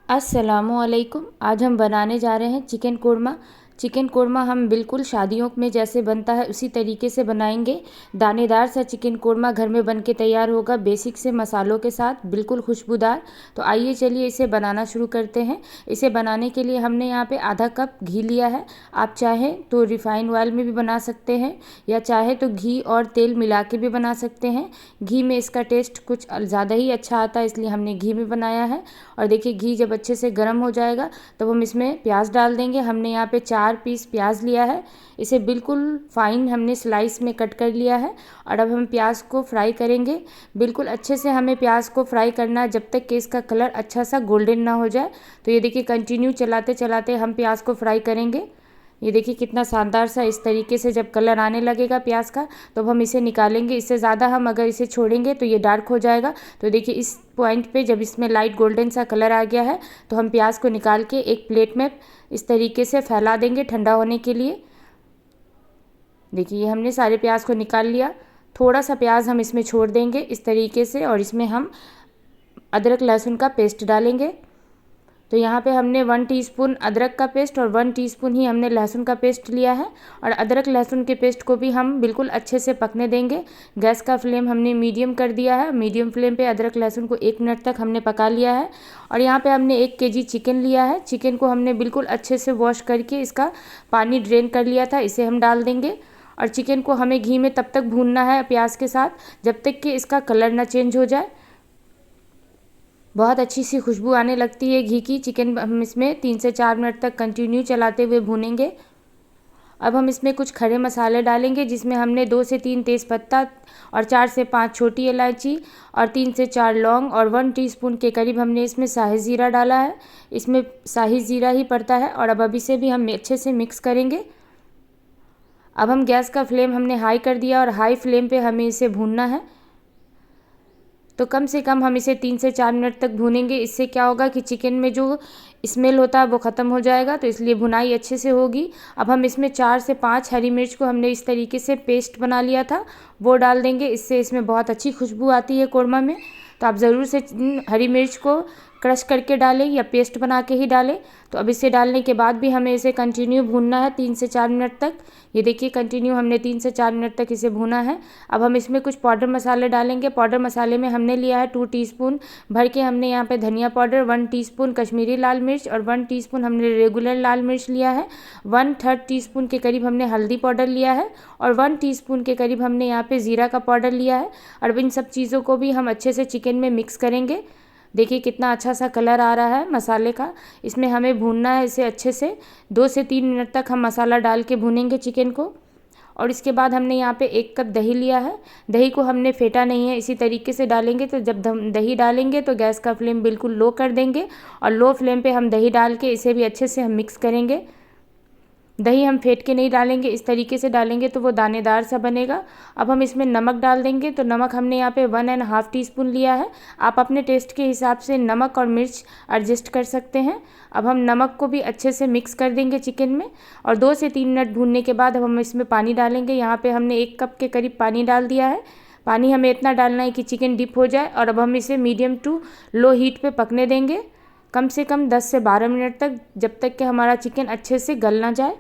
अस्सलामुअलैकुम। आज हम बनाने जा रहे हैं चिकन कोरमा। चिकन कोरमा हम बिल्कुल शादियों में जैसे बनता है उसी तरीके से बनाएंगे। दानेदार सा चिकन कोरमा घर में बन के तैयार होगा, बेसिक से मसालों के साथ, बिल्कुल खुशबूदार। तो आइए चलिए इसे बनाना शुरू करते हैं। इसे बनाने के लिए हमने यहाँ पे आधा कप घी लिया है। आप चाहें तो रिफ़ाइन ऑयल में भी बना सकते हैं या चाहे तो घी और तेल मिला के भी बना सकते हैं। घी में इसका टेस्ट कुछ ज़्यादा ही अच्छा आता है, इसलिए हमने घी में बनाया है। और देखिए घी जब अच्छे से गर्म हो जाएगा तब हम इसमें प्याज डाल देंगे। हमने यहाँ पे 4 पीस प्याज लिया है। इसे बिल्कुल फाइन हमने स्लाइस में कट कर लिया है और अब हम प्याज को फ्राई करेंगे। बिल्कुल अच्छे से हमें प्याज को फ्राई करना है जब तक कि इसका कलर अच्छा सा गोल्डन ना हो जाए। तो ये देखिए कंटिन्यू चलाते चलाते हम प्याज को फ्राई करेंगे। ये देखिए कितना शानदार सा इस तरीके से जब कलर आने लगेगा प्याज का तो अब हम इसे निकालेंगे। इससे ज़्यादा हम अगर इसे छोड़ेंगे तो ये डार्क हो जाएगा। तो देखिए इस पॉइंट पे जब इसमें लाइट गोल्डन सा कलर आ गया है तो हम प्याज को निकाल के एक प्लेट में इस तरीके से फैला देंगे ठंडा होने के लिए। देखिए हमने सारे प्याज को निकाल लिया। थोड़ा सा प्याज हम इसमें छोड़ देंगे इस तरीके से और इसमें हम अदरक लहसुन का पेस्ट डालेंगे। तो यहाँ पे हमने 1 टीस्पून अदरक का पेस्ट और 1 टीस्पून ही हमने लहसुन का पेस्ट लिया है और अदरक लहसुन के पेस्ट को भी हम बिल्कुल अच्छे से पकने देंगे। गैस का फ्लेम हमने मीडियम कर दिया है। मीडियम फ्लेम पे अदरक लहसुन को 1 मिनट तक हमने पका लिया है। और यहाँ पे हमने 1 केजी चिकन लिया है। चिकन को हमने बिल्कुल अच्छे से वॉश करके इसका पानी ड्रेन कर लिया था, इसे हम डाल देंगे। और चिकन को हमें घी में तब तक भूनना है प्याज के साथ जब तक कि इसका कलर ना चेंज हो जाए। बहुत अच्छी सी खुशबू आने लगती है घी की। चिकन हम इसमें 3 से 4 मिनट तक कंटिन्यू चलाते हुए भूनेंगे। अब हम इसमें कुछ खड़े मसाले डालेंगे जिसमें हमने 2 से 3 तेज़पत्ता और 4 से 5 छोटी इलायची और 3 से 4 लौंग और 1 टीस्पून के करीब हमने इसमें शाही ज़ीरा डाला है। इसमें शाही ज़ीरा ही पड़ता है। और अब इसे भी हम अच्छे से मिक्स करेंगे। अब हम गैस का फ्लेम हमने हाई कर दिया और हाई फ्लेम पे हमें इसे भूनना है। तो कम से कम हम इसे 3 से 4 मिनट तक भूनेंगे। इससे क्या होगा कि चिकन में जो स्मेल होता है वो ख़त्म हो जाएगा, तो इसलिए भुनाई अच्छे से होगी। अब हम इसमें 4 से 5 हरी मिर्च को हमने इस तरीके से पेस्ट बना लिया था वो डाल देंगे। इससे इसमें बहुत अच्छी खुशबू आती है कोरमा में। तो आप ज़रूर से हरी मिर्च को क्रश करके डालें या पेस्ट बना के ही डालें। तो अब इसे डालने के बाद भी हमें इसे कंटिन्यू भूनना है 3 से 4 मिनट तक। ये देखिए कंटिन्यू हमने 3 से 4 मिनट तक इसे भूना है। अब हम इसमें कुछ पाउडर मसाले डालेंगे। पाउडर मसाले में हमने लिया है 2 टीस्पून भर के हमने यहाँ पे धनिया पाउडर, 1 टीस्पून कश्मीरी लाल मिर्च और 1 टीस्पून हमने रेगुलर लाल मिर्च लिया है। 1/3 टीस्पून के करीब हमने हल्दी पाउडर लिया है और 1 टीस्पून के करीब हमने यहाँ पे ज़ीरा का पाउडर लिया है। और इन सब चीज़ों को भी हम अच्छे से चिकन में मिक्स करेंगे। देखिए कितना अच्छा सा कलर आ रहा है मसाले का। इसमें हमें भूनना है इसे अच्छे से 2 से 3 मिनट तक हम मसाला डाल के भूनेंगे चिकन को। और इसके बाद हमने यहाँ पे 1 कप दही लिया है। दही को हमने फेंटा नहीं है, इसी तरीके से डालेंगे। तो जब हम दही डालेंगे तो गैस का फ्लेम बिल्कुल लो कर देंगे और लो फ्लेम पे हम दही डाल के इसे भी अच्छे से हम मिक्स करेंगे। दही हम फेंट के नहीं डालेंगे, इस तरीके से डालेंगे तो वो दानेदार सा बनेगा। अब हम इसमें नमक डाल देंगे। तो नमक हमने यहाँ पे 1.5 टीस्पून लिया है। आप अपने टेस्ट के हिसाब से नमक और मिर्च एडजस्ट कर सकते हैं। अब हम नमक को भी अच्छे से मिक्स कर देंगे चिकन में और 2 से 3 मिनट भूनने के बाद अब हम इसमें पानी डालेंगे। यहाँ पर हमने 1 कप के करीब पानी डाल दिया है। पानी हमें इतना डालना है कि चिकन डिप हो जाए और अब हम इसे मीडियम टू लो हीट पे पकने देंगे कम से कम 10 से 12 मिनट तक, जब तक कि हमारा चिकन अच्छे से गल ना जाए।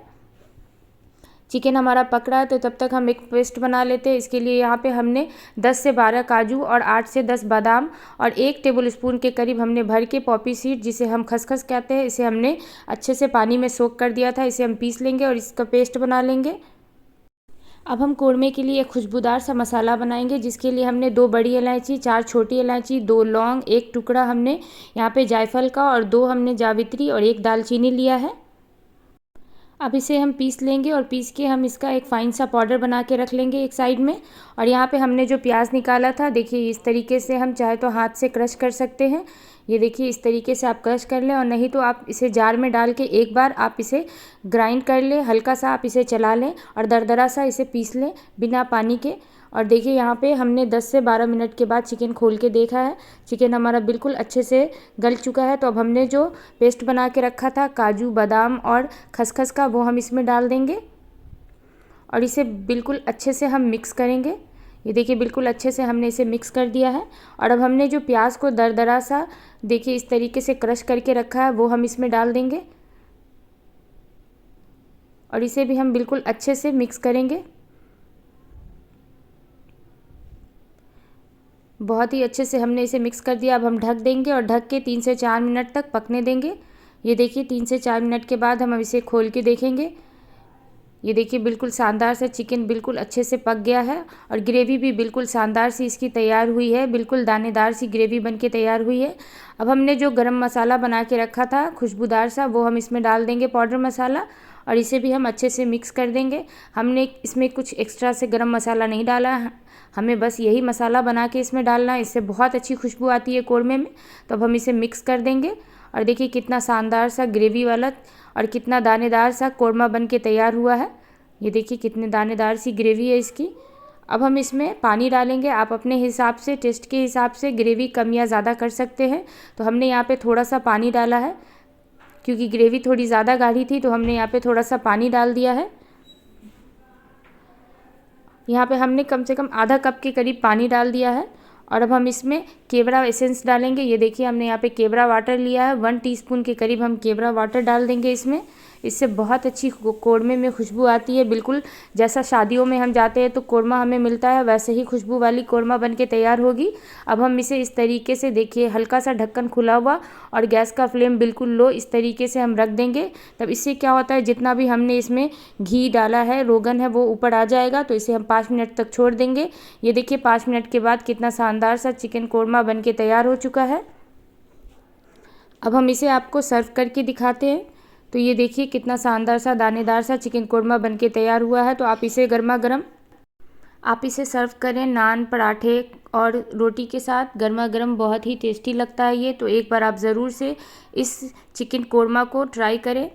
चिकन हमारा पक रहा है तो तब तक हम एक पेस्ट बना लेते हैं। इसके लिए यहाँ पे हमने 10 से 12 काजू और 8 से 10 बादाम और 1 टेबलस्पून के करीब हमने भर के पॉपी सीड, जिसे हम खसखस कहते हैं, इसे हमने अच्छे से पानी में सोक कर दिया था। इसे हम पीस लेंगे और इसका पेस्ट बना लेंगे। अब हम कोरमे के लिए एक खुशबूदार सा मसाला बनाएंगे, जिसके लिए हमने 2 बड़ी इलायची, 4 छोटी इलायची, 2 लौंग, 1 टुकड़ा हमने यहाँ पे जायफल का और 2 हमने जावित्री और 1 दालचीनी लिया है। अब इसे हम पीस लेंगे और पीस के हम इसका एक फ़ाइन सा पाउडर बना के रख लेंगे एक साइड में। और यहाँ पे हमने जो प्याज निकाला था, देखिए इस तरीके से हम चाहे तो हाथ से क्रश कर सकते हैं। ये देखिए इस तरीके से आप क्रश कर लें और नहीं तो आप इसे जार में डाल के एक बार आप इसे ग्राइंड कर लें, हल्का सा आप इसे चला लें और दरदरा सा इसे पीस लें बिना पानी के। और देखिए यहाँ पे हमने 10 से 12 मिनट के बाद चिकन खोल के देखा है। चिकन हमारा बिल्कुल अच्छे से गल चुका है। तो अब हमने जो पेस्ट बना के रखा था काजू, बादाम और खसखस का, वो हम इसमें डाल देंगे और इसे बिल्कुल अच्छे से हम मिक्स करेंगे। ये देखिए बिल्कुल अच्छे से हमने इसे मिक्स कर दिया है। और अब हमने जो प्याज को दरदरा सा देखिए इस तरीके से क्रश करके रखा है वो हम इसमें डाल देंगे और इसे भी हम बिल्कुल अच्छे से मिक्स करेंगे। बहुत ही अच्छे से हमने इसे मिक्स कर दिया। अब हम ढक देंगे और ढक के 3 से 4 मिनट तक पकने देंगे। ये देखिए 3 से 4 मिनट के बाद हम इसे खोल के देखेंगे। ये देखिए बिल्कुल शानदार सा चिकन बिल्कुल अच्छे से पक गया है और ग्रेवी भी बिल्कुल शानदार सी इसकी तैयार हुई है। बिल्कुल दानेदार सी ग्रेवी बन के तैयार हुई है। अब हमने जो गरम मसाला बना के रखा था खुशबूदार सा वो हम इसमें डाल देंगे, पाउडर मसाला, और इसे भी हम अच्छे से मिक्स कर देंगे। हमने इसमें कुछ एक्स्ट्रा से गरम मसाला नहीं डाला, हमें बस यही मसाला बना के इसमें डालना है। इससे बहुत अच्छी खुशबू आती है कोरमे में। तो अब हम इसे मिक्स कर देंगे और देखिए कितना शानदार सा ग्रेवी वाला और कितना दानेदार सा कोरमा बन के तैयार हुआ है। ये देखिए कितने दानेदार सी ग्रेवी है इसकी। अब हम इसमें पानी डालेंगे। आप अपने हिसाब से, टेस्ट के हिसाब से ग्रेवी कम या ज़्यादा कर सकते हैं। तो हमने यहाँ पे थोड़ा सा पानी डाला है क्योंकि ग्रेवी थोड़ी ज़्यादा गाढ़ी थी, तो हमने यहाँ पे थोड़ा सा पानी डाल दिया है। यहाँ पे हमने कम से कम आधा कप के करीब पानी डाल दिया है। और अब हम इसमें केवड़ा एसेंस डालेंगे। ये देखिए हमने यहाँ पे केवड़ा वाटर लिया है, 1 टीस्पून के करीब हम केवड़ा वाटर डाल देंगे इसमें। इससे बहुत अच्छी कोरमे में खुशबू आती है। बिल्कुल जैसा शादियों में हम जाते हैं तो कोरमा हमें मिलता है, वैसे ही खुशबू वाली कोरमा बन के तैयार होगी। अब हम इसे इस तरीके से देखिए हल्का सा ढक्कन खुला हुआ और गैस का फ्लेम बिल्कुल लो, इस तरीके से हम रख देंगे। तब इससे क्या होता है, जितना भी हमने इसमें घी डाला है, रोगन है, वो ऊपर आ जाएगा। तो इसे हम 5 मिनट तक छोड़ देंगे। ये देखिए 5 मिनट के बाद कितना शानदार सा चिकन कोरमा बन के तैयार हो चुका है। अब हम इसे आपको सर्व करके दिखाते हैं। तो ये देखिए कितना शानदार सा दानेदार सा चिकन कोरमा बन के तैयार हुआ है। तो आप इसे गर्मा गर्म आप इसे सर्व करें नान, पराठे और रोटी के साथ गर्मा गर्म। बहुत ही टेस्टी लगता है ये। तो एक बार आप ज़रूर से इस चिकन कोरमा को ट्राई करें।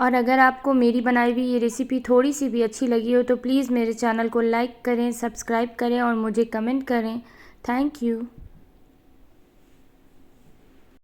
और अगर आपको मेरी बनाई हुई ये रेसिपी थोड़ी सी भी अच्छी लगी हो तो प्लीज़ मेरे चैनल को लाइक करें, सब्सक्राइब करें और मुझे कमेंट करें। Thank you.